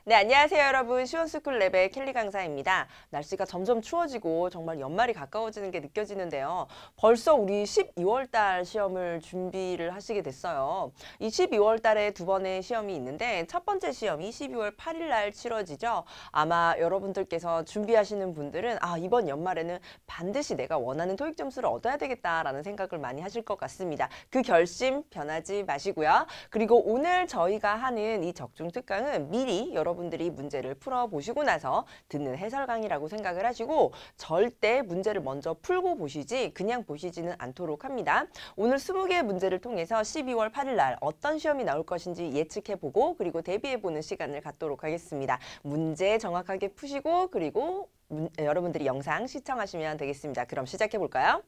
네, 안녕하세요 여러분. 시원스쿨랩의 켈리 강사입니다. 날씨가 점점 추워지고 정말 연말이 가까워지는 게 느껴지는데요. 벌써 우리 12월 달 시험을 준비를 하시게 됐어요. 이 12월 달에 두 번의 시험이 있는데 첫 번째 시험이 12월 8일 날 치러지죠. 아마 여러분들께서 준비하시는 분들은 이번 연말에는 반드시 내가 원하는 토익 점수를 얻어야 되겠다라는 생각을 많이 하실 것 같습니다. 그 결심 변하지 마시고요. 그리고 오늘 저희가 하는 이 적중 특강은 미리 여러분들이 문제를 풀어보시고 나서 듣는 해설 강의라고 생각을 하시고 절대 문제를 먼저 풀고 보시지 그냥 보시지는 않도록 합니다. 오늘 20개의 문제를 통해서 12월 8일 날 어떤 시험이 나올 것인지 예측해보고 그리고 대비해보는 시간을 갖도록 하겠습니다. 문제 정확하게 푸시고 그리고 여러분들이 영상 시청하시면 되겠습니다. 그럼 시작해볼까요?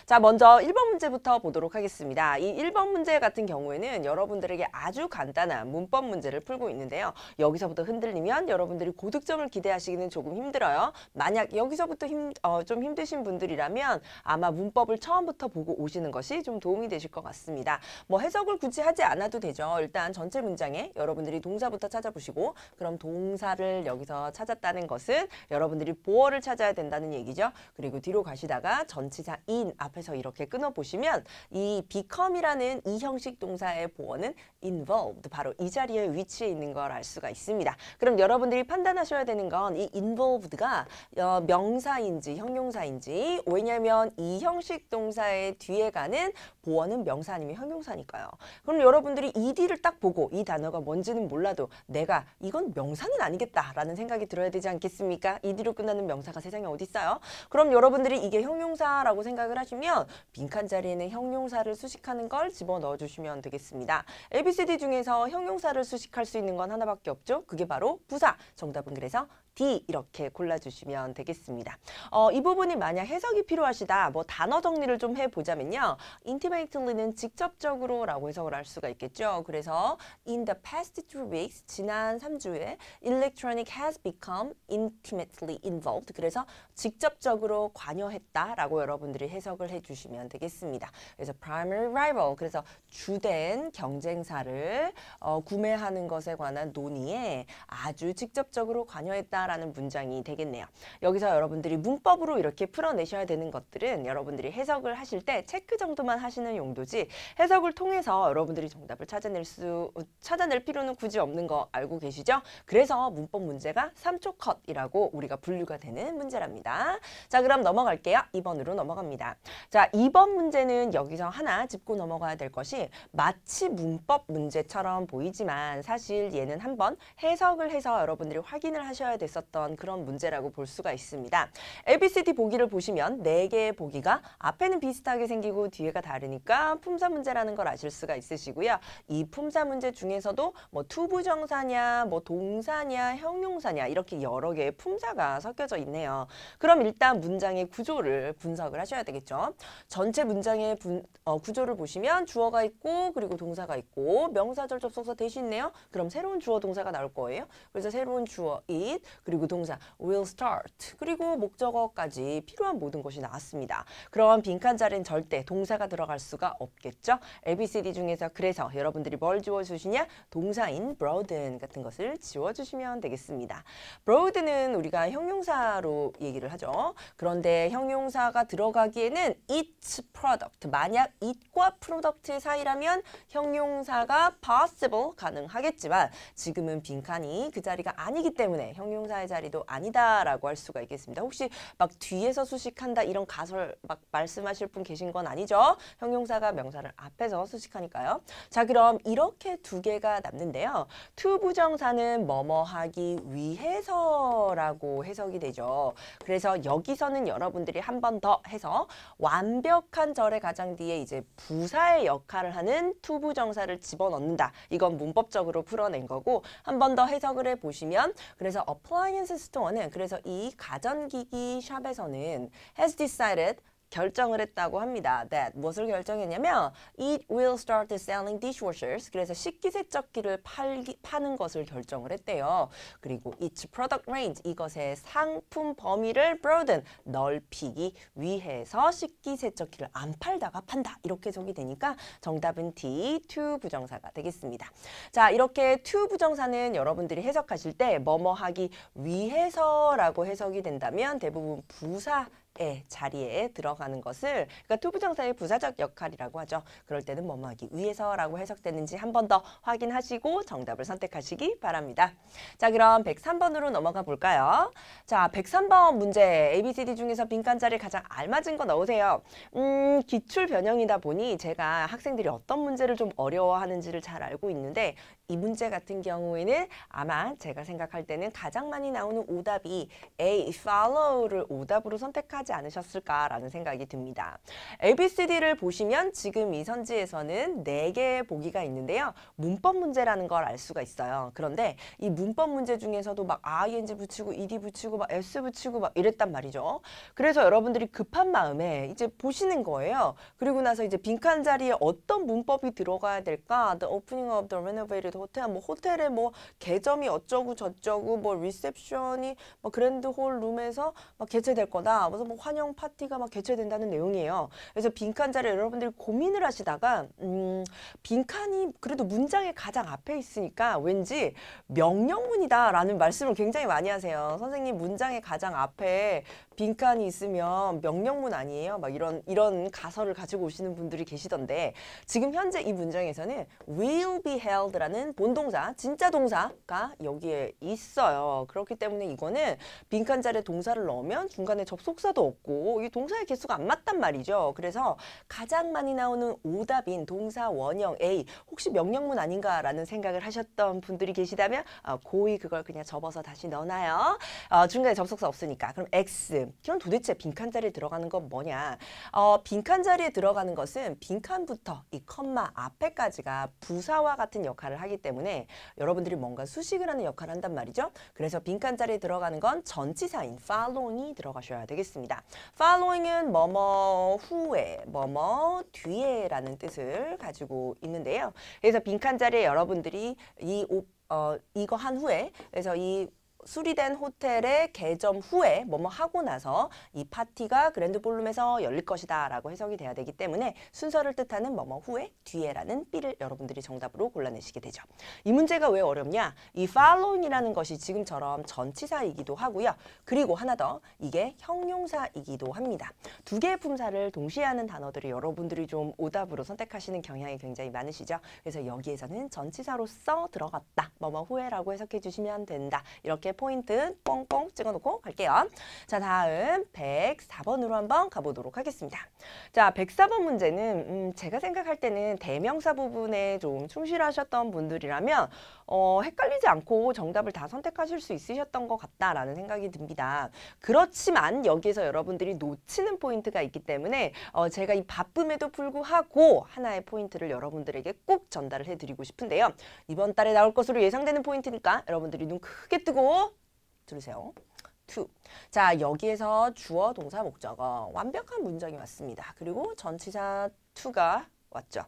자, 먼저 1번 문제부터 보도록 하겠습니다. 이 1번 문제 같은 경우에는 여러분들에게 아주 간단한 문법 문제를 풀고 있는데요. 여기서부터 흔들리면 여러분들이 고득점을 기대하시기는 조금 힘들어요. 만약 여기서부터 좀 힘드신 분들이라면 아마 문법을 처음부터 보고 오시는 것이 좀 도움이 되실 것 같습니다. 뭐 해석을 굳이 하지 않아도 되죠. 일단 전체 문장에 여러분들이 동사부터 찾아보시고 그럼 동사를 여기서 찾았다는 것은 여러분들이 보어를 찾아야 된다는 얘기죠. 그리고 뒤로 가시다가 전치사 in 앞에서 이렇게 끊어보시면 이 become이라는 이 형식 동사의 보어는 involved, 바로 이 자리에 위치해 있는 걸 알 수가 있습니다. 그럼 여러분들이 판단하셔야 되는 건 이 involved가 명사인지 형용사인지, 왜냐하면 이 형식 동사의 뒤에 가는 보어는 명사 아니면 형용사니까요. 그럼 여러분들이 ed를 딱 보고 이 단어가 뭔지는 몰라도 내가 이건 명사는 아니겠다라는 생각이 들어야 되지 않겠습니까? ed로 끝나는 명사가 세상에 어디 있어요? 그럼 여러분들이 이게 형용사라고 생각을 하시면 빈칸 자리에는 형용사를 수식하는 걸 집어넣어 주시면 되겠습니다. ABCD 중에서 형용사를 수식할 수 있는 건 하나밖에 없죠. 그게 바로 부사. 정답은 그래서 D 이렇게 골라주시면 되겠습니다. 이 부분이 만약 해석이 필요하시다, 뭐 단어 정리를 좀 해보자면요. intimately는 직접적으로 라고 해석을 할 수가 있겠죠. 그래서 in the past 3 weeks, 지난 3주에 electronic has become intimately involved. 그래서 직접적으로 관여했다 라고 여러분들이 해석을 해주시면 되겠습니다. 그래서 primary rival, 그래서 주된 경쟁사를 구매하는 것에 관한 논의에 아주 직접적으로 관여했다 라는 문장이 되겠네요. 여기서 여러분들이 문법으로 이렇게 풀어내셔야 되는 것들은 여러분들이 해석을 하실 때 체크 정도만 하시는 용도지 해석을 통해서 여러분들이 정답을 찾아낼 필요는 굳이 없는 거 알고 계시죠? 그래서 문법 문제가 3초 컷이라고 우리가 분류가 되는 문제랍니다. 자, 그럼 넘어갈게요. 2번으로 넘어갑니다. 자, 2번 문제는 여기서 하나 짚고 넘어가야 될 것이 마치 문법 문제처럼 보이지만 사실 얘는 한번 해석을 해서 여러분들이 확인을 하셔야 됐었던 그런 문제라고 볼 수가 있습니다. ABCD 보기를 보시면 4개의 보기가 앞에는 비슷하게 생기고 뒤에가 다르니까 품사 문제라는 걸 아실 수가 있으시고요. 이 품사 문제 중에서도 뭐 투부정사냐, 뭐 동사냐, 형용사냐 이렇게 여러 개의 품사가 섞여져 있네요. 그럼 일단 문장의 구조를 분석을 하셔야 되겠죠. 전체 문장의 구조를 보시면 주어가 있고 그리고 동사가 있고 명사절 접속사 대신 있네요. 그럼 새로운 주어 동사가 나올 거예요. 그래서 새로운 주어 it 그리고 동사 will start 그리고 목적어까지 필요한 모든 것이 나왔습니다. 그럼 빈칸 자리는 절대 동사가 들어갈 수가 없겠죠. ABCD 중에서 그래서 여러분들이 뭘 지워주시냐? 동사인 broaden 같은 것을 지워주시면 되겠습니다. broaden은 우리가 형용사로 얘기를 하죠. 그런데 형용사가 들어가기에는 its product, 만약 it과 product의 사이라면 형용사가 possible 가능하겠지만 지금은 빈칸이 그 자리가 아니기 때문에 형용사의 자리도 아니다라고 할 수가 있겠습니다. 혹시 막 뒤에서 수식한다 이런 가설 막 말씀하실 분 계신 건 아니죠? 형용사가 명사를 앞에서 수식하니까요. 자, 그럼 이렇게 두 개가 남는데요. 투부정사는 뭐뭐 하기 위해서라고 해석이 되죠. 그래서 여기서는 여러분들이 한 번 더 해서 완벽한 절의 가장 뒤에 이제 부사의 역할을 하는 투부정사를 집어넣는다. 이건 문법적으로 풀어낸 거고 한 번 더 해석을 해보시면 그래서 appliance store는 그래서 이 가전기기 샵에서는 has decided 결정을 했다고 합니다. That 무엇을 결정했냐면 it will start selling dishwashers. 그래서 식기세척기를 파는 것을 결정을 했대요. 그리고 its product range 이것의 상품 범위를 broaden 넓히기 위해서 식기세척기를 안 팔다가 판다. 이렇게 해석이 되니까 정답은 D, to 부정사가 되겠습니다. 자, 이렇게 to 부정사는 여러분들이 해석하실 때 뭐뭐 하기 위해서라고 해석이 된다면 대부분 부사의 자리에 들어가는 것을 그러니까 to 부정사의 부사적 역할이라고 하죠. 그럴 때는 뭐뭐 하기 위해서라고 해석되는지 한 번 더 확인하시고 정답을 선택하시기 바랍니다. 자, 그럼 103번으로 넘어가 볼까요? 자, 103번 문제 ABCD 중에서 빈칸 자리에 가장 알맞은 거 넣으세요. 기출 변형이다 보니 제가 학생들이 어떤 문제를 좀 어려워하는지를 잘 알고 있는데 이 문제 같은 경우에는 아마 제가 생각할 때는 가장 많이 나오는 오답이 A, follow를 오답으로 선택하지 않으셨을까라는 생각이 듭니다. ABCD를 보시면 지금 이 선지에서는 4개의 보기가 있는데요. 문법 문제라는 걸 알 수가 있어요. 그런데 이 문법 문제 중에서도 막 ing 붙이고 ed 붙이고 막 s 붙이고 막 이랬단 말이죠. 그래서 여러분들이 급한 마음에 이제 보시는 거예요. 그리고 나서 이제 빈칸 자리에 어떤 문법이 들어가야 될까? The opening of the renovated 호텔, 뭐 호텔에 뭐 개점이 어쩌고 저쩌고 뭐 리셉션이 뭐 그랜드 홀 룸에서 막 개최될 거다. 무슨 뭐 환영 파티가 막 개최된다는 내용이에요. 그래서 빈칸 자리에 여러분들이 고민을 하시다가 빈칸이 그래도 문장의 가장 앞에 있으니까 왠지 명령문이다라는 말씀을 굉장히 많이 하세요. 선생님 문장의 가장 앞에 빈칸이 있으면 명령문 아니에요? 막 이런 가설을 가지고 오시는 분들이 계시던데 지금 현재 이 문장에서는 will be held라는 본동사, 진짜 동사가 여기에 있어요. 그렇기 때문에 이거는 빈칸 자리에 동사를 넣으면 중간에 접속사도 없고 이 동사의 개수가 안 맞단 말이죠. 그래서 가장 많이 나오는 오답인 동사 원형 A 혹시 명령문 아닌가라는 생각을 하셨던 분들이 계시다면 고의 그걸 그냥 접어서 다시 넣어놔요. 중간에 접속사 없으니까. 그럼 X. 그럼 도대체 빈칸 자리에 들어가는 건 뭐냐? 빈칸 자리에 들어가는 것은 빈칸부터 이 컴마 앞에까지가 부사와 같은 역할을 하기 때문에 여러분들이 뭔가 수식을 하는 역할을 한단 말이죠. 그래서 빈칸 자리에 들어가는 건 전치사인 following이 들어가셔야 되겠습니다. following은 뭐뭐 후에, 뭐뭐 뒤에라는 뜻을 가지고 있는데요. 그래서 빈칸 자리에 여러분들이 이거 한 후에 그래서 이 수리된 호텔의 개점 후에 뭐뭐 하고 나서 이 파티가 그랜드 볼룸에서 열릴 것이다 라고 해석이 돼야 되기 때문에 순서를 뜻하는 뭐뭐 후에 뒤에라는 B를 여러분들이 정답으로 골라내시게 되죠. 이 문제가 왜 어렵냐? 이 following이라는 것이 지금처럼 전치사이기도 하고요. 그리고 하나 더 이게 형용사이기도 합니다. 두 개의 품사를 동시에 하는 단어들을 여러분들이 좀 오답으로 선택하시는 경향이 굉장히 많으시죠. 그래서 여기에서는 전치사로서 들어갔다. 뭐뭐 후에라고 해석해 주시면 된다. 이렇게 포인트 뻥뻥 찍어놓고 갈게요. 자, 다음 104번으로 한번 가보도록 하겠습니다. 자, 104번 문제는 제가 생각할 때는 대명사 부분에 좀 충실하셨던 분들이라면 헷갈리지 않고 정답을 다 선택하실 수 있으셨던 것 같다라는 생각이 듭니다. 그렇지만 여기에서 여러분들이 놓치는 포인트가 있기 때문에 제가 이 바쁨에도 불구하고 하나의 포인트를 여러분들에게 꼭 전달을 해드리고 싶은데요. 이번 달에 나올 것으로 예상되는 포인트니까 여러분들이 눈 크게 뜨고 들으세요. to. 자, 여기에서 주어, 동사, 목적어 완벽한 문장이 왔습니다. 그리고 전치사 to가 왔죠.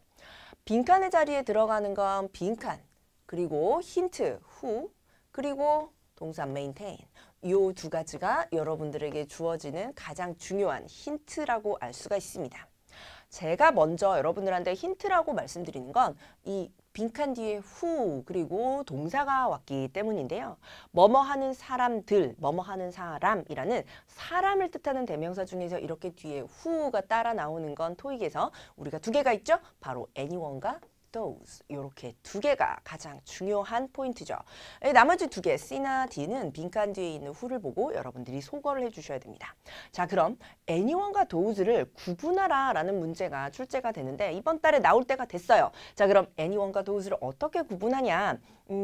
빈칸의 자리에 들어가는 건 빈칸, 그리고 힌트, who, 그리고 동사 maintain. 이 두 가지가 여러분들에게 주어지는 가장 중요한 힌트라고 알 수가 있습니다. 제가 먼저 여러분들한테 힌트라고 말씀드리는 건 이 빈칸 뒤에 who 그리고 동사가 왔기 때문인데요. 뭐뭐 하는 사람들, 뭐뭐 하는 사람이라는 사람을 뜻하는 대명사 중에서 이렇게 뒤에 who가 따라 나오는 건 토익에서 우리가 두 개가 있죠. 바로 anyone과 those 이렇게 두 개가 가장 중요한 포인트죠. 나머지 두 개 C나 D는 빈칸 뒤에 있는 who를 보고 여러분들이 소거를 해주셔야 됩니다. 자, 그럼 anyone과 those를 구분하라 라는 문제가 출제가 되는데 이번 달에 나올 때가 됐어요. 자, 그럼 anyone과 those를 어떻게 구분하냐?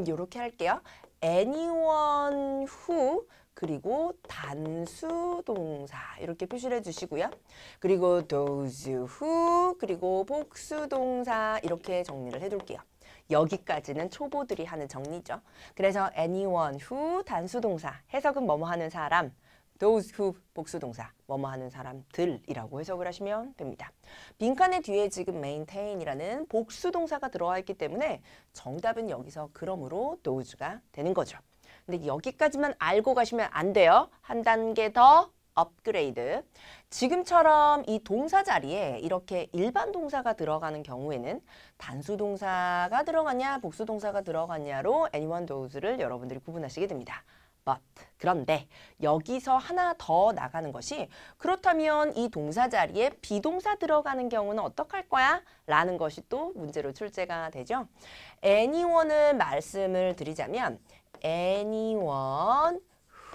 이렇게 할게요. anyone who 그리고 단수 동사 이렇게 표시를 해주시고요. 그리고 those who 그리고 복수 동사 이렇게 정리를 해둘게요. 여기까지는 초보들이 하는 정리죠. 그래서 anyone who 단수 동사 해석은 뭐뭐 하는 사람 those who 복수동사, 뭐뭐 하는 사람들이라고 해석을 하시면 됩니다. 빈칸의 뒤에 지금 maintain이라는 복수동사가 들어와 있기 때문에 정답은 여기서 그러므로 those가 되는 거죠. 근데 여기까지만 알고 가시면 안 돼요. 한 단계 더 업그레이드. 지금처럼 이 동사 자리에 이렇게 일반 동사가 들어가는 경우에는 단수 동사가 들어가냐 복수 동사가 들어가냐로 anyone, those를 여러분들이 구분하시게 됩니다. But, 그런데 여기서 하나 더 나가는 것이 그렇다면 이 동사 자리에 비동사 들어가는 경우는 어떡할 거야? 라는 것이 또 문제로 출제가 되죠. anyone을 말씀을 드리자면 anyone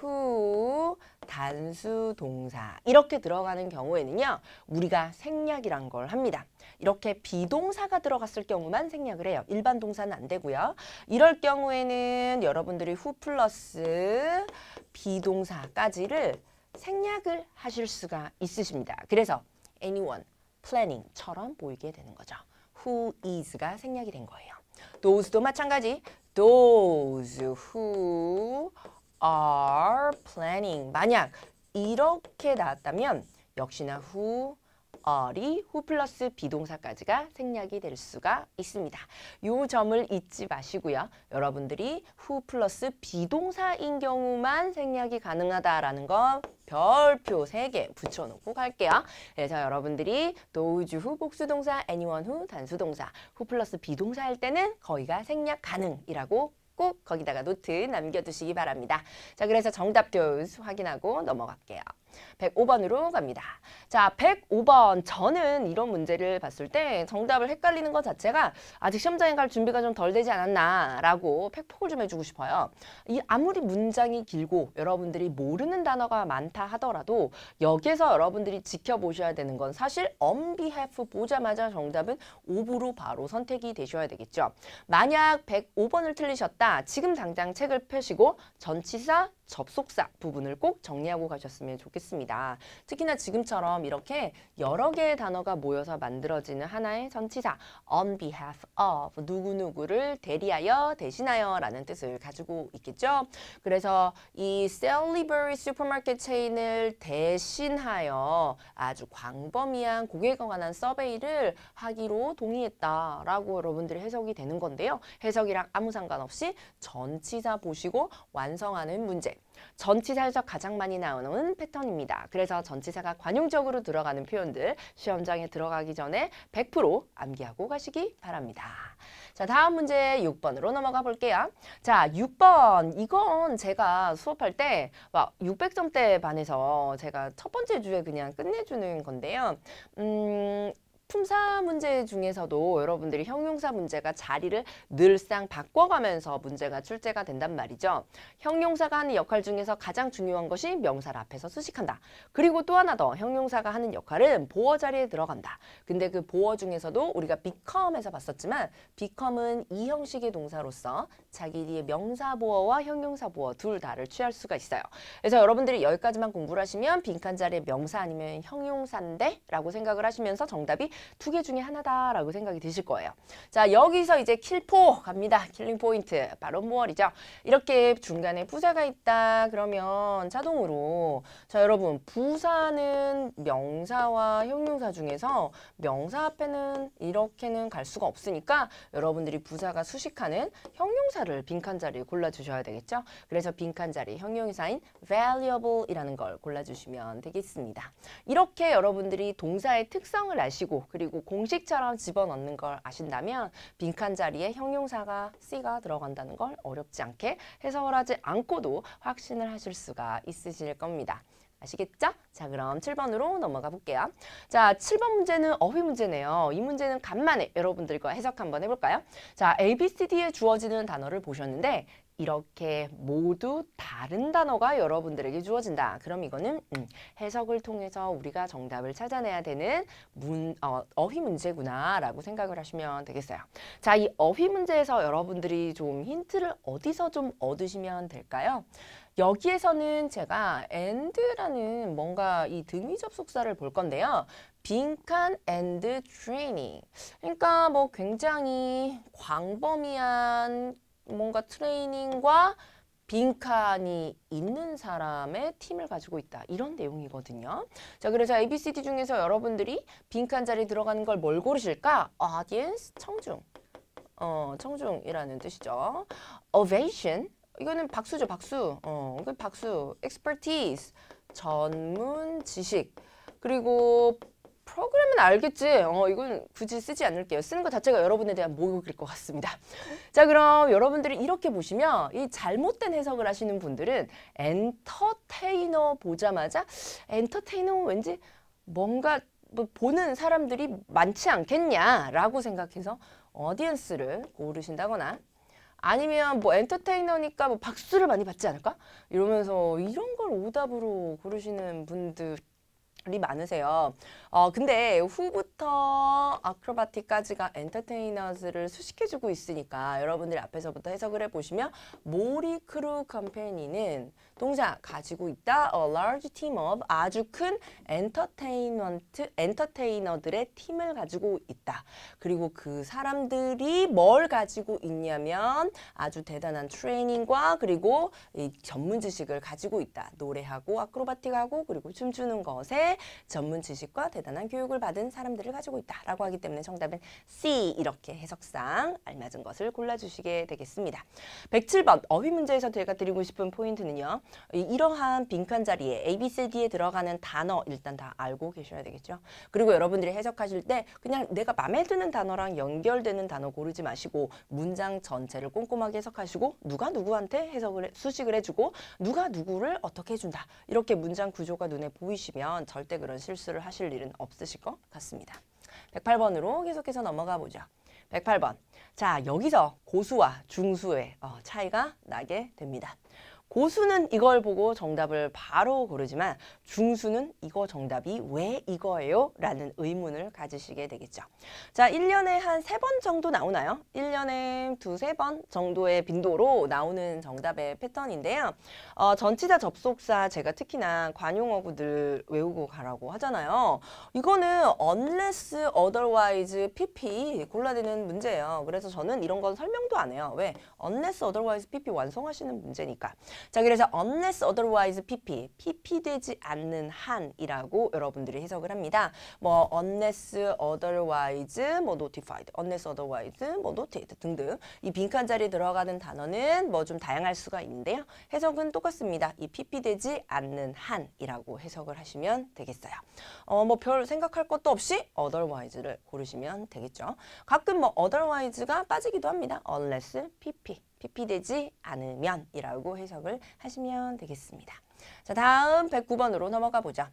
who 단수 동사 이렇게 들어가는 경우에는요. 우리가 생략이란 걸 합니다. 이렇게 비동사가 들어갔을 경우만 생략을 해요. 일반 동사는 안 되고요. 이럴 경우에는 여러분들이 who 플러스 비동사까지를 생략을 하실 수가 있으십니다. 그래서 anyone, planning처럼 보이게 되는 거죠. who is가 생략이 된 거예요. those도 마찬가지. those who are planning. 만약 이렇게 나왔다면 역시나 who, are이 who 플러스 비동사까지가 생략이 될 수가 있습니다. 이 점을 잊지 마시고요. 여러분들이 who 플러스 비동사인 경우만 생략이 가능하다라는 거 별표 3개 붙여놓고 갈게요. 그래서 여러분들이 those who 복수동사, anyone who 단수동사, who 플러스 비동사일 때는 거의가 생략 가능이라고 꼭 거기다가 노트 남겨두시기 바랍니다. 자, 그래서 정답 those 확인하고 넘어갈게요. 105번으로 갑니다. 자, 105번. 저는 이런 문제를 봤을 때 정답을 헷갈리는 것 자체가 아직 시험장에 갈 준비가 좀 덜 되지 않았나 라고 팩폭을 좀 해주고 싶어요. 아무리 문장이 길고 여러분들이 모르는 단어가 많다 하더라도 여기에서 여러분들이 지켜보셔야 되는 건 사실 on behalf 보자마자 정답은 5부로 바로 선택이 되셔야 되겠죠. 만약 105번을 틀리셨다. 지금 당장 책을 펴시고 전치사, 접속사 부분을 꼭 정리하고 가셨으면 좋겠습니다. 특히나 지금처럼 이렇게 여러 개의 단어가 모여서 만들어지는 하나의 전치사 on behalf of 누구누구를 대리하여 대신하여 라는 뜻을 가지고 있겠죠. 그래서 이 셀리버리 슈퍼마켓 체인을 대신하여 아주 광범위한 고객에 관한 서베이를 하기로 동의했다라고 여러분들이 해석이 되는 건데요. 해석이랑 아무 상관없이 전치사 보시고 완성하는 문제. 전치사에서 가장 많이 나오는 패턴입니다. 그래서 전치사가 관용적으로 들어가는 표현들 시험장에 들어가기 전에 100% 암기하고 가시기 바랍니다. 자, 다음 문제 6번으로 넘어가 볼게요. 자, 6번. 이건 제가 수업할 때 막 600점대 반에서 제가 첫 번째 주에 그냥 끝내주는 건데요. 품사 문제 중에서도 여러분들이 형용사 문제가 자리를 늘상 바꿔가면서 문제가 출제가 된단 말이죠. 형용사가 하는 역할 중에서 가장 중요한 것이 명사를 앞에서 수식한다. 그리고 또 하나 더 형용사가 하는 역할은 보어 자리에 들어간다. 근데 그 보어 중에서도 우리가 become에서 봤었지만 become은 이 형식의 동사로서 자기 뒤에 명사 보어와 형용사 보어 둘 다를 취할 수가 있어요. 그래서 여러분들이 여기까지만 공부를 하시면 빈칸 자리에 명사 아니면 형용사인데? 라고 생각을 하시면서 정답이 2개 중에 하나다라고 생각이 드실 거예요. 자, 여기서 이제 킬포 갑니다. 킬링 포인트. 바로 무얼이죠. 이렇게 중간에 부사가 있다 그러면 자동으로 자, 여러분 부사는 명사와 형용사 중에서 명사 앞에는 이렇게는 갈 수가 없으니까 여러분들이 부사가 수식하는 형용사를 빈칸 자리에 골라주셔야 되겠죠. 그래서 빈칸 자리 형용사인 valuable이라는 걸 골라주시면 되겠습니다. 이렇게 여러분들이 동사의 특성을 아시고 그리고 공식처럼 집어넣는 걸 아신다면 빈칸 자리에 형용사가 C가 들어간다는 걸 어렵지 않게 해석을 하지 않고도 확신을 하실 수가 있으실 겁니다. 아시겠죠? 자, 그럼 7번으로 넘어가 볼게요. 자, 7번 문제는 어휘 문제네요. 이 문제는 간만에 여러분들과 해석 한번 해볼까요? 자, A, B, C, D에 주어지는 단어를 보셨는데 이렇게 모두 다른 단어가 여러분들에게 주어진다. 그럼 이거는 해석을 통해서 우리가 정답을 찾아내야 되는 어휘 문제구나 라고 생각을 하시면 되겠어요. 자, 이 어휘 문제에서 여러분들이 좀 힌트를 어디서 좀 얻으시면 될까요? 여기에서는 제가 and라는 뭔가 이 등위 접속사를 볼 건데요. 빈칸 and training. 그러니까 뭐 굉장히 광범위한 뭔가 트레이닝과 빈칸이 있는 사람의 팀을 가지고 있다. 이런 내용이거든요. 자, 그래서 ABCD 중에서 여러분들이 빈칸 자리 들어가는 걸 뭘 고르실까? audience, 청중. 청중이라는 뜻이죠. ovation, 이거는 박수죠, 박수. 이건 박수. expertise, 전문 지식. 그리고 프로그램은 알겠지. 이건 굳이 쓰지 않을게요. 쓰는 것 자체가 여러분에 대한 모욕일 것 같습니다. 자, 그럼 여러분들이 이렇게 보시면 이 잘못된 해석을 하시는 분들은 엔터테이너 보자마자 엔터테이너 왠지 뭔가 뭐 보는 사람들이 많지 않겠냐라고 생각해서 어디언스를 고르신다거나 아니면 뭐 엔터테이너니까 뭐 박수를 많이 받지 않을까? 이러면서 이런 걸 오답으로 고르시는 분들이 많으세요. 근데 후부터 아크로바틱까지가 엔터테이너즈를 수식해주고 있으니까 여러분들이 앞에서부터 해석을 해보시면 모리 크루 컴퍼니는 동사 가지고 있다. A large team of 아주 큰 엔터테이너들의 팀을 가지고 있다. 그리고 그 사람들이 뭘 가지고 있냐면 아주 대단한 트레이닝과 그리고 이 전문 지식을 가지고 있다. 노래하고 아크로바틱하고 그리고 춤추는 것에 전문 지식과 대단한 교육을 받은 사람들을 가지고 있다라고 하기 때문에 정답은 C 이렇게 해석상 알맞은 것을 골라주시게 되겠습니다. 107번 어휘 문제에서 제가 드리고 싶은 포인트는요. 이러한 빈칸 자리에 A, B, C, D에 들어가는 단어 일단 다 알고 계셔야 되겠죠. 그리고 여러분들이 해석하실 때 그냥 내가 마음에 드는 단어랑 연결되는 단어 고르지 마시고 문장 전체를 꼼꼼하게 해석하시고 누가 누구한테 수식을 해주고 누가 누구를 어떻게 해준다. 이렇게 문장 구조가 눈에 보이시면 절대 그런 실수를 하실 일은 없으실 것 같습니다. 108번으로 계속해서 넘어가 보죠. 108번. 자, 여기서 고수와 중수의 차이가 나게 됩니다. 고수는 이걸 보고 정답을 바로 고르지만 중수는 이거 정답이 왜 이거예요? 라는 의문을 가지시게 되겠죠. 자, 1년에 한 3번 정도 나오나요? 1년에 2-3번 정도의 빈도로 나오는 정답의 패턴인데요. 전치사 접속사 제가 특히나 관용어구들 외우고 가라고 하잖아요. 이거는 unless otherwise pp 골라야 되는 문제예요. 그래서 저는 이런 건 설명도 안 해요. 왜? unless otherwise pp 완성하시는 문제니까. 자, 그래서 unless otherwise pp, pp 되지 않는 한이라고 여러분들이 해석을 합니다. 뭐 unless otherwise, 뭐 notified, unless otherwise, 뭐 noted 등등 이 빈칸 자리에 들어가는 단어는 뭐 좀 다양할 수가 있는데요. 해석은 똑같습니다. 이 pp 되지 않는 한이라고 해석을 하시면 되겠어요. 뭐 별 생각할 것도 없이 otherwise를 고르시면 되겠죠. 가끔 뭐 otherwise가 빠지기도 합니다. unless pp. pp 되지 않으면 이라고 해석을 하시면 되겠습니다. 자, 다음 109번으로 넘어가 보죠.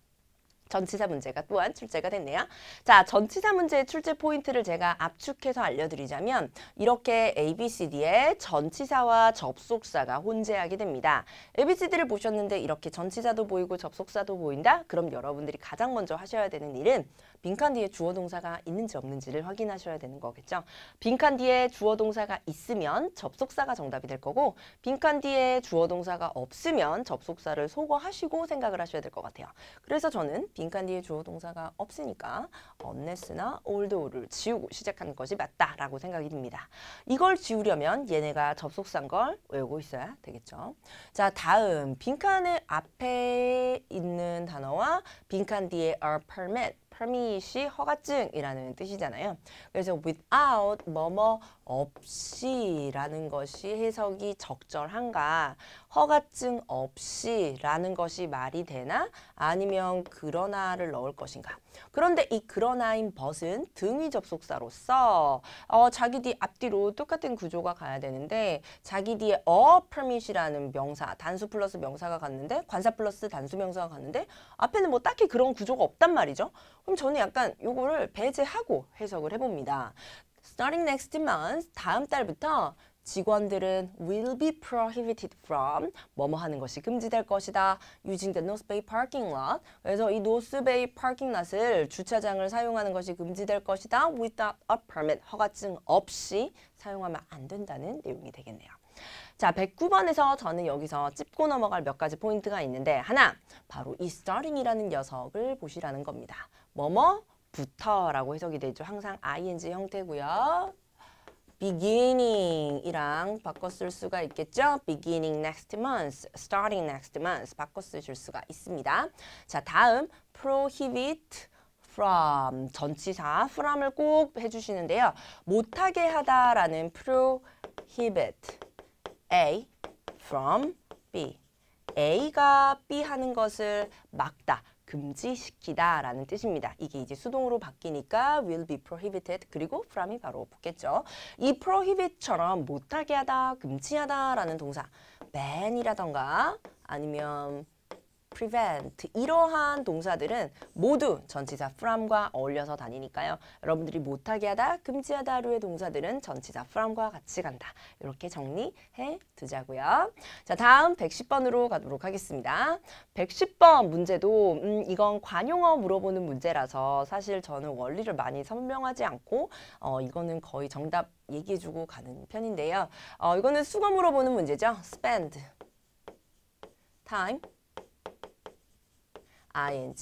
전치사 문제가 또한 출제가 됐네요. 자, 전치사 문제의 출제 포인트를 제가 압축해서 알려드리자면 이렇게 ABCD에 전치사와 접속사가 혼재하게 됩니다. ABCD를 보셨는데 이렇게 전치사도 보이고 접속사도 보인다? 그럼 여러분들이 가장 먼저 하셔야 되는 일은 빈칸 뒤에 주어 동사가 있는지 없는지를 확인하셔야 되는 거겠죠. 빈칸 뒤에 주어 동사가 있으면 접속사가 정답이 될 거고 빈칸 뒤에 주어 동사가 없으면 접속사를 소거하시고 생각을 하셔야 될 것 같아요. 그래서 저는 빈칸 뒤에 주어 동사가 없으니까 unless나 older를 지우고 시작하는 것이 맞다라고 생각이 듭니다. 이걸 지우려면 얘네가 접속사인 걸 외우고 있어야 되겠죠. 자, 다음 빈칸의 앞에 있는 단어와 빈칸 뒤에 are permit이 허가증이라는 뜻이잖아요. 그래서 without 뭐뭐 없이라는 것이 해석이 적절한가? 허가증 없이라는 것이 말이 되나? 아니면 그러나를 넣을 것인가? 그런데 이 그러나인 but은 등위 접속사로서 자기 뒤 앞뒤로 똑같은 구조가 가야 되는데 자기 뒤에 a permit이라는 명사, 단수 플러스 명사가 갔는데 관사 플러스 단수 명사가 갔는데 앞에는 뭐 딱히 그런 구조가 없단 말이죠. 그럼 저는 약간 요거를 배제하고 해석을 해봅니다. Starting next month, 다음 달부터 직원들은 will be prohibited from 뭐뭐 하는 것이 금지될 것이다. using the North Bay parking lot. 그래서 이 North Bay parking lot을 주차장을 사용하는 것이 금지될 것이다. without a permit, 허가증 없이 사용하면 안 된다는 내용이 되겠네요. 자, 109번에서 저는 여기서 짚고 넘어갈 몇 가지 포인트가 있는데 하나, 바로 이 starting이라는 녀석을 보시라는 겁니다. 뭐뭐부터라고 해석이 되죠. 항상 ing 형태고요. beginning이랑 바꿔 쓸 수가 있겠죠? beginning next month, starting next month 바꿔 쓰실 수가 있습니다. 자, 다음 prohibit from 전치사 from을 꼭 해주시는데요. 못하게 하다라는 prohibit A from B A가 B 하는 것을 막다, 금지시키다 라는 뜻입니다. 이게 이제 수동으로 바뀌니까 will be prohibited 그리고 from이 바로 붙겠죠. 이 prohibit처럼 못하게 하다, 금지하다 라는 동사 ban이라던가 아니면 prevent 이러한 동사들은 모두 전치사 from과 어울려서 다니니까요. 여러분들이 못하게 하다, 금지하다류의 동사들은 전치사 from과 같이 간다. 이렇게 정리해 두자고요. 자, 다음 110번으로 가도록 하겠습니다. 110번 문제도 이건 관용어 물어보는 문제라서 사실 저는 원리를 많이 설명하지 않고 이거는 거의 정답 얘기해주고 가는 편인데요. 이거는 수거 물어보는 문제죠. spend time ing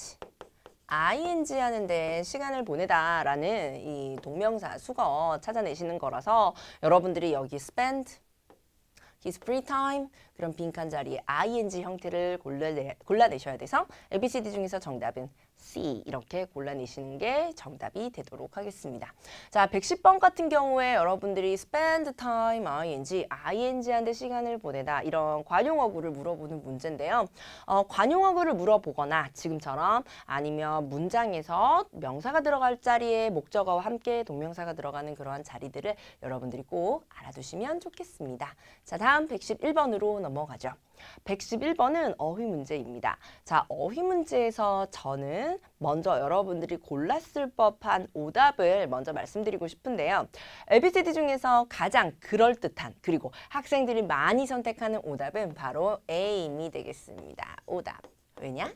하는데 시간을 보내다 라는 이 동명사 수거 찾아내시는 거라서 여러분들이 여기 spend his free time 그런 빈칸 자리에 ing 형태를 골라내셔야 돼서 ABCD 중에서 정답은 C 이렇게 골라내시는 게 정답이 되도록 하겠습니다. 자, 110번 같은 경우에 여러분들이 spend time ing한테 시간을 보내다 이런 관용어구를 물어보는 문제인데요. 관용어구를 물어보거나 지금처럼 아니면 문장에서 명사가 들어갈 자리에 목적어와 함께 동명사가 들어가는 그러한 자리들을 여러분들이 꼭 알아두시면 좋겠습니다. 자, 다음 111번으로 넘어가죠. 111번은 어휘 문제입니다. 자, 어휘 문제에서 저는 먼저 여러분들이 골랐을 법한 오답을 먼저 말씀드리고 싶은데요. ABCD 중에서 가장 그럴듯한 그리고 학생들이 많이 선택하는 오답은 바로 A임이 되겠습니다. 오답. 왜냐?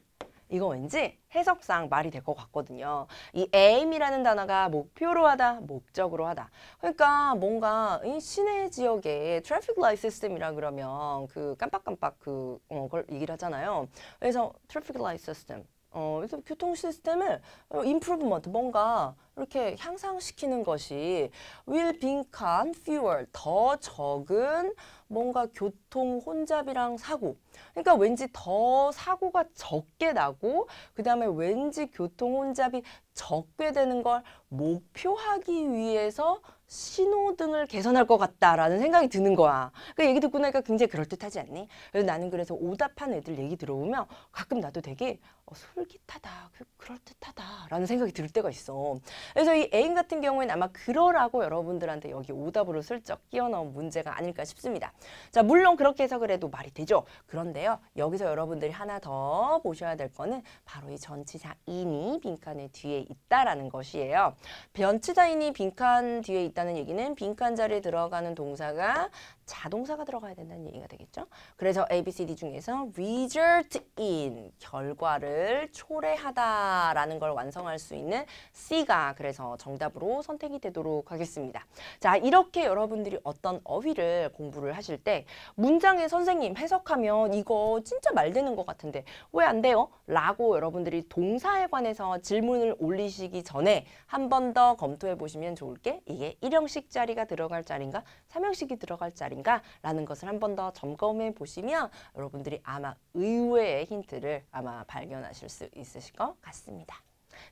이거 왠지 해석상 말이 될 것 같거든요. 이 aim이라는 단어가 목표로 하다, 목적으로 하다. 그러니까 뭔가 이 시내 지역에 트래픽 라이트 시스템이라 그러면 그 깜빡깜빡 그걸 얘기를 하잖아요. 그래서 트래픽 라이트 시스템. 그래서 교통 시스템을 improvement 뭔가 이렇게 향상시키는 것이 will 빈칸 fewer 더 적은 뭔가 교통 혼잡이랑 사고 그러니까 왠지 더 사고가 적게 나고 그 다음에 왠지 교통 혼잡이 적게 되는 걸 목표하기 위해서 신호등을 개선할 것 같다라는 생각이 드는 거야. 그 얘기 듣고 나니까 굉장히 그럴듯하지 않니? 그래서 나는 그래서 오답한 애들 얘기 들어오면 가끔 나도 되게 솔깃하다, 그럴듯하다라는 생각이 들 때가 있어. 그래서 이 애인 같은 경우에는 아마 그러라고 여러분들한테 여기 오답으로 슬쩍 끼워 넣은 문제가 아닐까 싶습니다. 자, 물론 그렇게 해석을 해도 말이 되죠. 그런데요, 여기서 여러분들이 하나 더 보셔야 될 거는 바로 이 전치사 in이 빈칸의 뒤에 있다라는 것이에요. 전치사인이 빈칸 뒤에 있다는 얘기는 빈칸 자리에 들어가는 동사가 자동사가 들어가야 된다는 얘기가 되겠죠. 그래서 ABCD 중에서 result in 결과를 초래하다라는 걸 완성할 수 있는 C가 그래서 정답으로 선택이 되도록 하겠습니다. 자, 이렇게 여러분들이 어떤 어휘를 공부를 하실 때 문장에 선생님 해석하면 이거 진짜 말 되는 것 같은데 왜 안 돼요? 라고 여러분들이 동사에 관해서 질문을 올리시기 전에 한 번 더 검토해 보시면 좋을 게 이게 1형식 자리가 들어갈 자리인가 3형식이 들어갈 자리인가 라는 것을 한 번 더 점검해 보시면 여러분들이 아마 의외의 힌트를 아마 발견하실 수 있으실 것 같습니다.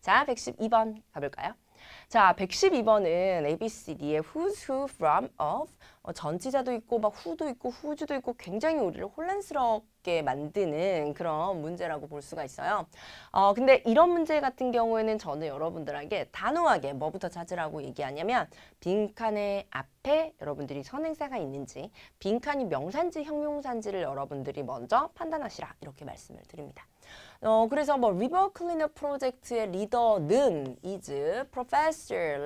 자, 112번 가볼까요? 자, 112번은 ABCD의 who's who, from, of 전치사도 있고 막 who도 있고 who's도 있고 굉장히 우리를 혼란스럽게 만드는 그런 문제라고 볼 수가 있어요. 근데 이런 문제 같은 경우에는 저는 여러분들에게 단호하게 뭐부터 찾으라고 얘기하냐면 빈칸의 앞에 여러분들이 선행사가 있는지 빈칸이 명사인지 형용사인지를 여러분들이 먼저 판단하시라 이렇게 말씀을 드립니다. 그래서 뭐 리버 클리너 프로젝트의 리더는 is Professor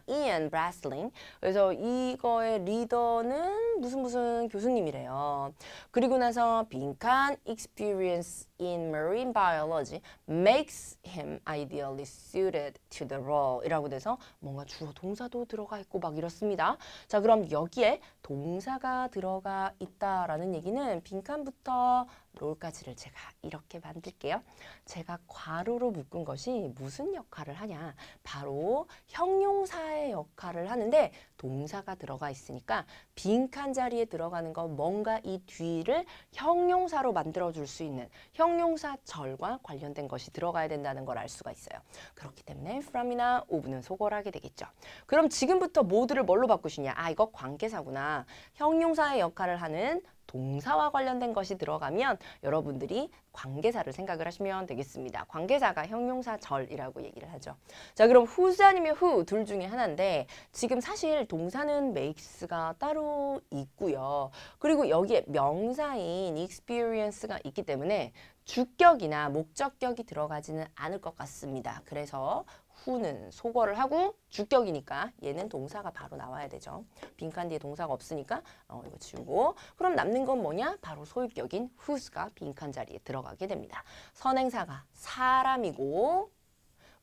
Ian Brasling. 그래서 이거의 리더는 무슨 교수님이래요. 그리고 나서 빈칸 experience in marine biology makes him ideally suited to the role 이라고 돼서 뭔가 주어 동사도 들어가 있고 막 이렇습니다. 자, 그럼 여기에 동사가 들어가 있다라는 얘기는 빈칸부터 롤까지를 제가 이렇게 만들 하실게요. 제가 괄호로 묶은 것이 무슨 역할을 하냐? 바로 형용사의 역할을 하는데 동사가 들어가 있으니까 빈칸 자리에 들어가는 건 뭔가 이 뒤를 형용사로 만들어줄 수 있는 형용사절과 관련된 것이 들어가야 된다는 걸 알 수가 있어요. 그렇기 때문에 from이나 of는 소거를 하게 되겠죠. 그럼 지금부터 모두를 뭘로 바꾸시냐? 아, 이거 관계사구나. 형용사의 역할을 하는 동사와 관련된 것이 들어가면 여러분들이 관계사를 생각을 하시면 되겠습니다. 관계사가 형용사절이라고 얘기를 하죠. 자, 그럼 whose 아니면 who 둘 중에 하나인데 지금 사실 동사는 makes가 따로 있고요. 그리고 여기에 명사인 experience가 있기 때문에 주격이나 목적격이 들어가지는 않을 것 같습니다. 그래서 who는 소거를 하고 주격이니까 얘는 동사가 바로 나와야 되죠. 빈칸 뒤에 동사가 없으니까 이거 지우고 그럼 남는 건 뭐냐? 바로 소유격인 whose가 빈칸 자리에 들어가게 됩니다. 선행사가 사람이고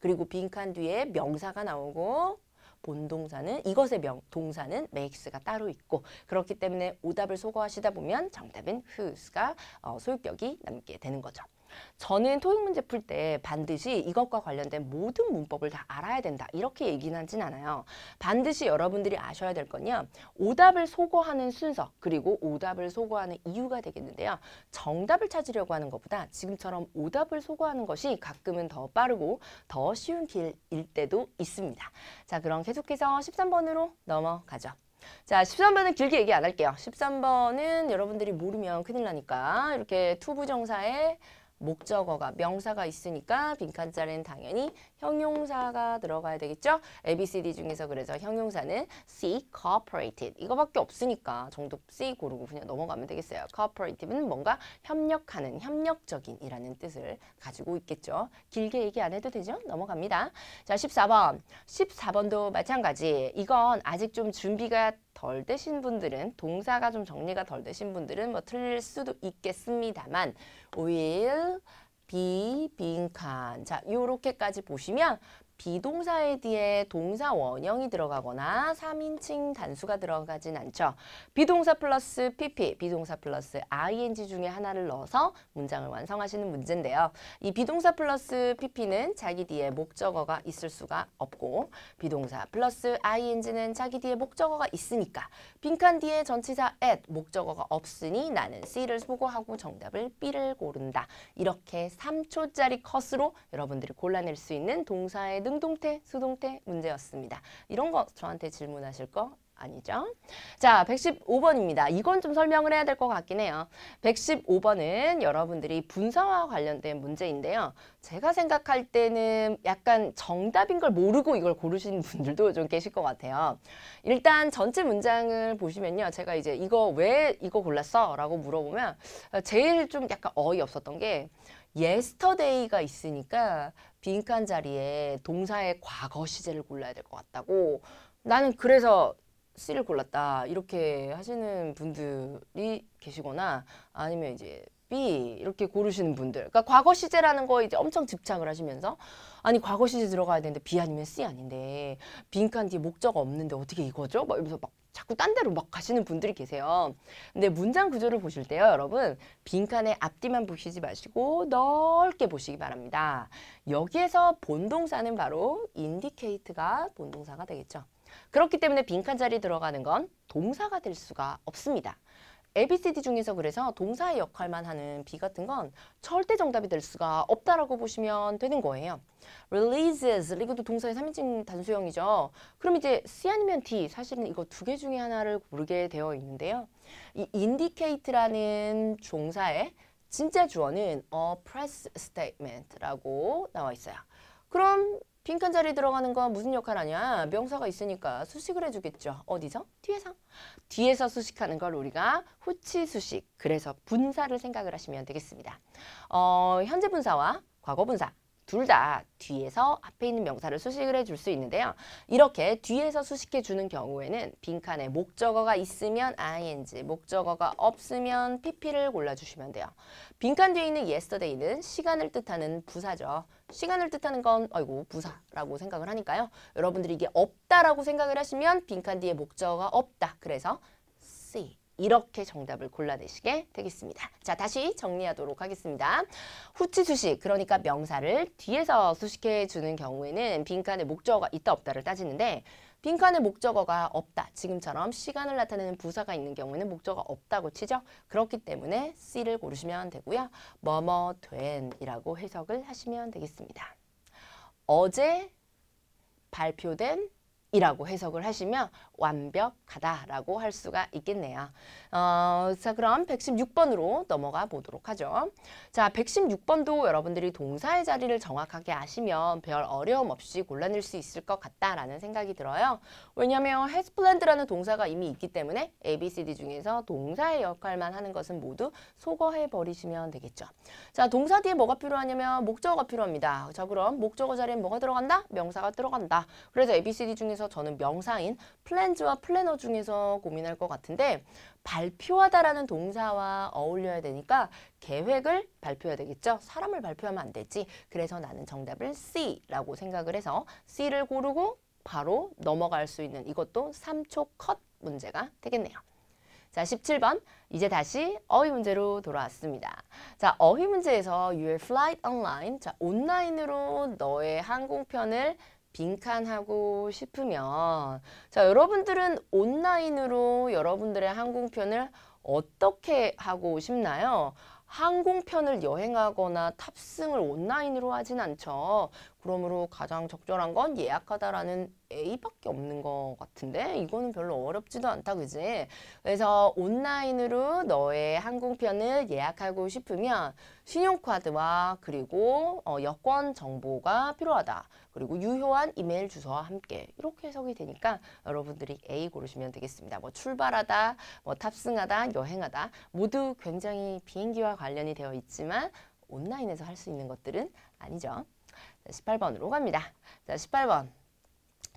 그리고 빈칸 뒤에 명사가 나오고 본동사는 이것의 동사는 makes가 따로 있고 그렇기 때문에 오답을 소거하시다 보면 정답은 whose가 소유격이 남게 되는 거죠. 저는 토익 문제 풀 때 반드시 이것과 관련된 모든 문법을 다 알아야 된다 이렇게 얘기는 하진 않아요. 반드시 여러분들이 아셔야 될 건요. 오답을 소거하는 순서 그리고 오답을 소거하는 이유가 되겠는데요. 정답을 찾으려고 하는 것보다 지금처럼 오답을 소거하는 것이 가끔은 더 빠르고 더 쉬운 길일 때도 있습니다. 자, 그럼 계속해서 13번으로 넘어가죠. 자, 13번은 길게 얘기 안 할게요. 13번은 여러분들이 모르면 큰일 나니까 이렇게 투부정사에 목적어가 명사가 있으니까 빈칸 자리는 당연히 형용사가 들어가야 되겠죠. ABCD 중에서 그래서 형용사는 C, cooperated 이거밖에 없으니까 정답 C 고르고 그냥 넘어가면 되겠어요. cooperative는 뭔가 협력하는, 협력적인 이라는 뜻을 가지고 있겠죠. 길게 얘기 안 해도 되죠. 넘어갑니다. 자, 14번. 14번도 마찬가지. 이건 아직 좀 준비가 덜 되신 분들은 동사가 좀 정리가 덜 되신 분들은 뭐 틀릴 수도 있겠습니다만 will, be, 빈칸 자 요렇게까지 보시면 비동사에 뒤에 동사 원형이 들어가거나 3인칭 단수가 들어가진 않죠. 비동사 플러스 PP, 비동사 플러스 ing 중에 하나를 넣어서 문장을 완성하시는 문제인데요. 이 비동사 플러스 PP는 자기 뒤에 목적어가 있을 수가 없고 비동사 플러스 ing는 자기 뒤에 목적어가 있으니까 빈칸 뒤에 전치사 at, 목적어가 없으니 나는 C를 소거하고 정답을 B를 고른다. 이렇게 3초짜리 컷으로 여러분들이 골라낼 수 있는 동사의 능동태, 수동태 문제였습니다. 이런 거 저한테 질문하실 거 아니죠? 자, 115번입니다. 이건 좀 설명을 해야 될 것 같긴 해요. 115번은 여러분들이 분사와 관련된 문제인데요. 제가 생각할 때는 약간 정답인 걸 모르고 이걸 고르시는 분들도 좀 계실 것 같아요. 일단 전체 문장을 보시면요. 제가 이제 이거 왜 이거 골랐어? 라고 물어보면 제일 좀 약간 어이없었던 게 yesterday가 있으니까 빈칸 자리에 동사의 과거 시제를 골라야 될 것 같다고 나는 그래서 C를 골랐다 이렇게 하시는 분들이 계시거나 아니면 이제 B 이렇게 고르시는 분들 그러니까 과거 시제라는 거 이제 엄청 집착을 하시면서 아니 과거 시제 들어가야 되는데 B 아니면 C 아닌데 빈칸 뒤에 목적어 없는데 어떻게 이거죠? 막 이러면서 막 자꾸 딴 데로 막 가시는 분들이 계세요. 근데 문장 구조를 보실 때요, 여러분 빈칸의 앞뒤만 보시지 마시고 넓게 보시기 바랍니다. 여기에서 본동사는 바로 indicate가 본동사가 되겠죠. 그렇기 때문에 빈칸 자리에 들어가는 건 동사가 될 수가 없습니다. ABCD 중에서 그래서 동사의 역할만 하는 B 같은 건 절대 정답이 될 수가 없다라고 보시면 되는 거예요. releases, 이것도 동사의 3인칭 단수형이죠. 그럼 이제 C 아니면 D, 사실은 이거 두 개 중에 하나를 고르게 되어 있는데요. 이 indicate라는 종사의 진짜 주어는 a press statement라고 나와 있어요. 그럼 빈칸 자리에 들어가는 건 무슨 역할 하냐? 명사가 있으니까 수식을 해주겠죠. 어디서? 뒤에서. 뒤에서 수식하는 걸 우리가 후치 수식, 그래서 분사를 생각을 하시면 되겠습니다. 현재 분사와 과거 분사 둘 다 뒤에서 앞에 있는 명사를 수식을 해줄 수 있는데요. 이렇게 뒤에서 수식해 주는 경우에는 빈칸에 목적어가 있으면 ing, 목적어가 없으면 pp를 골라주시면 돼요. 빈칸 뒤에 있는 yesterday는 시간을 뜻하는 부사죠. 시간을 뜻하는 건 아이고 부사라고 생각을 하니까요. 여러분들이 이게 없다라고 생각을 하시면 빈칸 뒤에 목적어가 없다. 그래서 C 이렇게 정답을 골라내시게 되겠습니다. 자, 다시 정리하도록 하겠습니다. 후치 수식, 그러니까 명사를 뒤에서 수식해 주는 경우에는 빈칸에 목적어가 있다 없다를 따지는데 빈칸에 목적어가 없다. 지금처럼 시간을 나타내는 부사가 있는 경우에는 목적어가 없다고 치죠. 그렇기 때문에 C를 고르시면 되고요. 뭐뭐 된이라고 해석을 하시면 되겠습니다. 어제 발표된 이라고 해석을 하시면 완벽하다라고 할 수가 있겠네요. 자, 그럼 116번으로 넘어가 보도록 하죠. 자, 116번도 여러분들이 동사의 자리를 정확하게 아시면 별 어려움 없이 골라낼 수 있을 것 같다라는 생각이 들어요. 왜냐하면 has planned라는 동사가 이미 있기 때문에 A, B, C, D 중에서 동사의 역할만 하는 것은 모두 소거해 버리시면 되겠죠. 자, 동사 뒤에 뭐가 필요하냐면 목적어가 필요합니다. 자, 그럼 목적어 자리에 뭐가 들어간다? 명사가 들어간다. 그래서 A, B, C, D 중에서 저는 명사인 플랜즈와 플래너 중에서 고민할 것 같은데 발표하다라는 동사와 어울려야 되니까 계획을 발표해야 되겠죠. 사람을 발표하면 안 되지. 그래서 나는 정답을 C라고 생각을 해서 C를 고르고 바로 넘어갈 수 있는 이것도 3초 컷 문제가 되겠네요. 자, 17번. 이제 다시 어휘 문제로 돌아왔습니다. 자, 어휘 문제에서 Your flight online. 자, 온라인으로 너의 항공편을 빈칸하고 싶으면 자, 여러분들은 온라인으로 여러분들의 항공편을 어떻게 하고 싶나요? 항공편을 여행하거나 탑승을 온라인으로 하진 않죠. 그러므로 가장 적절한 건 예약하다라는 A밖에 없는 것 같은데 이거는 별로 어렵지도 않다, 그지? 그래서 온라인으로 너의 항공편을 예약하고 싶으면 신용카드와 그리고 여권 정보가 필요하다. 그리고 유효한 이메일 주소와 함께 이렇게 해석이 되니까 여러분들이 A 고르시면 되겠습니다. 뭐 출발하다, 뭐 탑승하다, 여행하다 모두 굉장히 비행기와 관련이 되어 있지만 온라인에서 할 수 있는 것들은 아니죠. 자, 18번으로 갑니다. 자, 18번.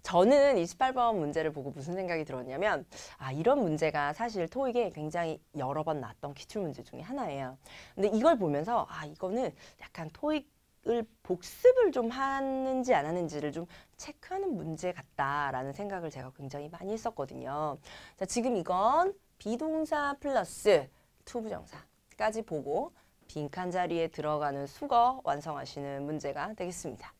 저는 28번 문제를 보고 무슨 생각이 들었냐면 이런 문제가 사실 토익에 굉장히 여러 번 나왔던 기출문제 중에 하나예요. 근데 이걸 보면서 이거는 약간 토익을 복습을 좀 하는지 안 하는지를 좀 체크하는 문제 같다라는 생각을 제가 굉장히 많이 했었거든요. 자, 지금 이건 비동사 플러스 투부정사까지 보고 빈칸 자리에 들어가는 수거 완성하시는 문제가 되겠습니다.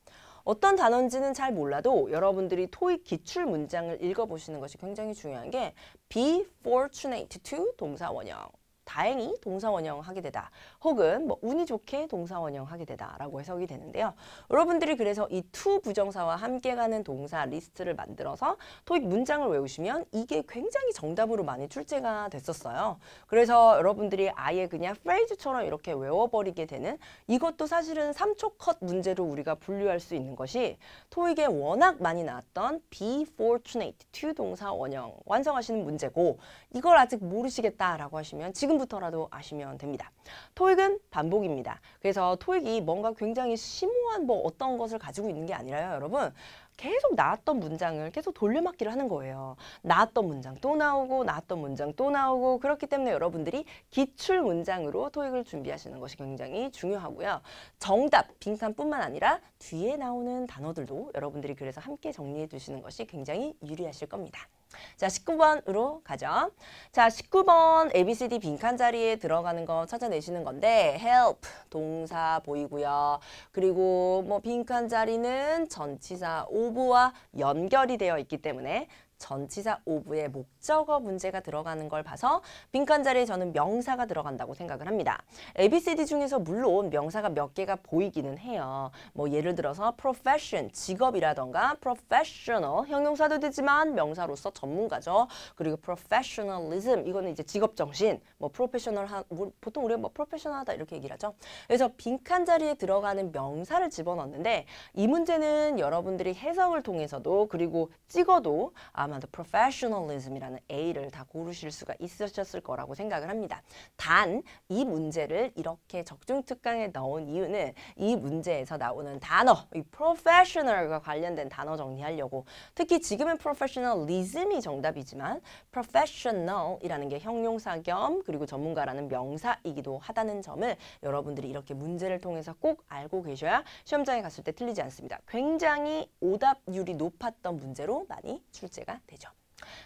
어떤 단어인지는 잘 몰라도 여러분들이 토익 기출 문장을 읽어보시는 것이 굉장히 중요한 게 be fortunate to 동사 원형. 다행히 동사 원형 하게 되다. 혹은 뭐 운이 좋게 동사 원형 하게 되다 라고 해석이 되는데요. 여러분들이 그래서 이 to 부정사와 함께 가는 동사 리스트를 만들어서 토익 문장을 외우시면 이게 굉장히 정답으로 많이 출제가 됐었어요. 그래서 여러분들이 아예 그냥 프레이즈처럼 이렇게 외워버리게 되는 이것도 사실은 3초 컷 문제로 우리가 분류할 수 있는 것이 토익에 워낙 많이 나왔던 be fortunate to 동사 원형 완성하시는 문제고 이걸 아직 모르시겠다라고 하시면 지금부터라도 아시면 됩니다. 토익은 반복입니다. 그래서 토익이 뭔가 굉장히 심오한 뭐 어떤 것을 가지고 있는 게 아니라요, 여러분. 계속 나왔던 문장을 계속 돌려막기를 하는 거예요. 나왔던 문장 또 나오고 나왔던 문장 또 나오고 그렇기 때문에 여러분들이 기출 문장으로 토익을 준비하시는 것이 굉장히 중요하고요. 정답, 빈칸뿐만 아니라 뒤에 나오는 단어들도 여러분들이 그래서 함께 정리해 두시는 것이 굉장히 유리하실 겁니다. 자, 19번으로 가죠. 자, 19번 ABCD 빈칸 자리에 들어가는 거 찾아내시는 건데 help 동사 보이고요. 그리고 뭐 빈칸 자리는 전치사 of와 연결이 되어 있기 때문에 전치사 of의 목적어 문제가 들어가는 걸 봐서 빈칸 자리에 저는 명사가 들어간다고 생각을 합니다. ABCD 중에서 물론 명사가 몇 개가 보이기는 해요. 뭐 예를 들어서 profession, 직업이라던가 professional, 형용사도 되지만 명사로서 전문가죠. 그리고 professionalism, 이거는 이제 직업정신, 뭐 professional, 보통 우리가 뭐 professional하다 이렇게 얘기를 하죠. 그래서 빈칸 자리에 들어가는 명사를 집어넣는데 이 문제는 여러분들이 해석을 통해서도 그리고 찍어도 아마도 professionalism이라는 A를 다 고르실 수가 있으셨을 거라고 생각을 합니다. 단 이 문제를 이렇게 적중특강에 넣은 이유는 이 문제에서 나오는 단어, 이 professional과 관련된 단어 정리하려고 특히 지금은 professionalism이 정답이지만 professional이라는 게 형용사 겸 그리고 전문가라는 명사이기도 하다는 점을 여러분들이 이렇게 문제를 통해서 꼭 알고 계셔야 시험장에 갔을 때 틀리지 않습니다. 굉장히 오답률이 높았던 문제로 많이 출제가 되죠.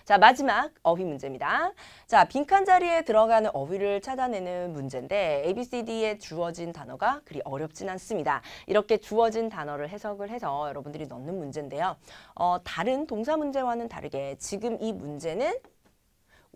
자, 마지막 어휘 문제입니다. 자, 빈칸 자리에 들어가는 어휘를 찾아내는 문제인데 ABCD에 주어진 단어가 그리 어렵진 않습니다. 이렇게 주어진 단어를 해석을 해서 여러분들이 넣는 문제인데요. 다른 동사 문제와는 다르게 지금 이 문제는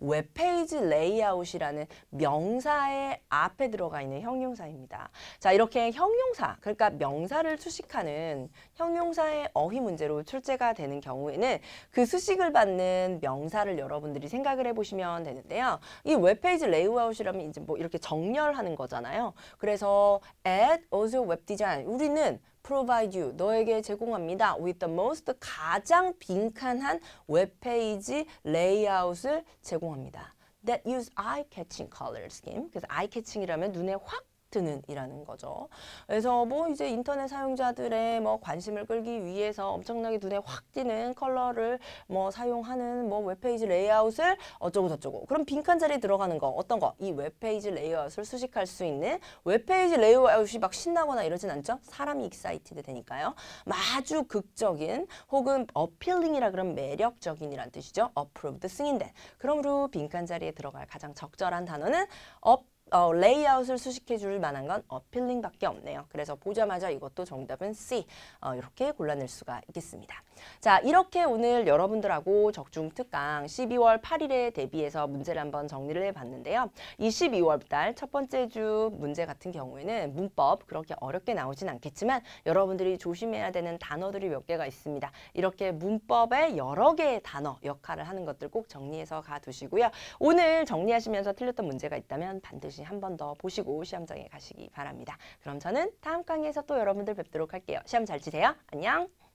웹페이지 레이아웃이라는 명사의 앞에 들어가 있는 형용사입니다. 자, 이렇게 형용사, 그러니까 명사를 수식하는 형용사의 어휘 문제로 출제가 되는 경우에는 그 수식을 받는 명사를 여러분들이 생각을 해보시면 되는데요. 이 웹페이지 레이아웃이라면 이제 뭐 이렇게 정렬하는 거잖아요. 그래서 at Azure Web Design, 우리는 provide you, 너에게 제공합니다. with the most, 가장 빈칸한 웹페이지 레이아웃을 제공합니다. that use eye-catching color scheme. 그래서 eye-catching이라면 눈에 확 드는 이라는 거죠. 그래서 뭐 이제 인터넷 사용자들의 뭐 관심을 끌기 위해서 엄청나게 눈에 확 띄는 컬러를 뭐 사용하는 뭐 웹페이지 레이아웃을 어쩌고 저쩌고. 그럼 빈칸 자리에 들어가는 거 어떤 거? 이 웹페이지 레이아웃을 수식할 수 있는 웹페이지 레이아웃이 막 신나거나 이러진 않죠. 사람이 excited 되니까요. 아주 극적인 혹은 appealing이라 그러면 매력적인이란 뜻이죠. approved, 승인된. 그러므로 빈칸 자리에 들어갈 가장 적절한 단어는 레이아웃을 수식해 줄 만한 건 appealing밖에 없네요. 그래서 보자마자 이것도 정답은 C. 이렇게 골라낼 수가 있겠습니다. 자, 이렇게 오늘 여러분들하고 적중특강 12월 8일에 대비해서 문제를 한번 정리를 해봤는데요. 이 12월 달 첫 번째 주 문제 같은 경우에는 문법 그렇게 어렵게 나오진 않겠지만 여러분들이 조심해야 되는 단어들이 몇 개가 있습니다. 이렇게 문법의 여러 개의 단어 역할을 하는 것들 꼭 정리해서 가두시고요. 오늘 정리하시면서 틀렸던 문제가 있다면 반드시 한 번 더 보시고 시험장에 가시기 바랍니다. 그럼 저는 다음 강의에서 또 여러분들 뵙도록 할게요. 시험 잘 치세요. 안녕!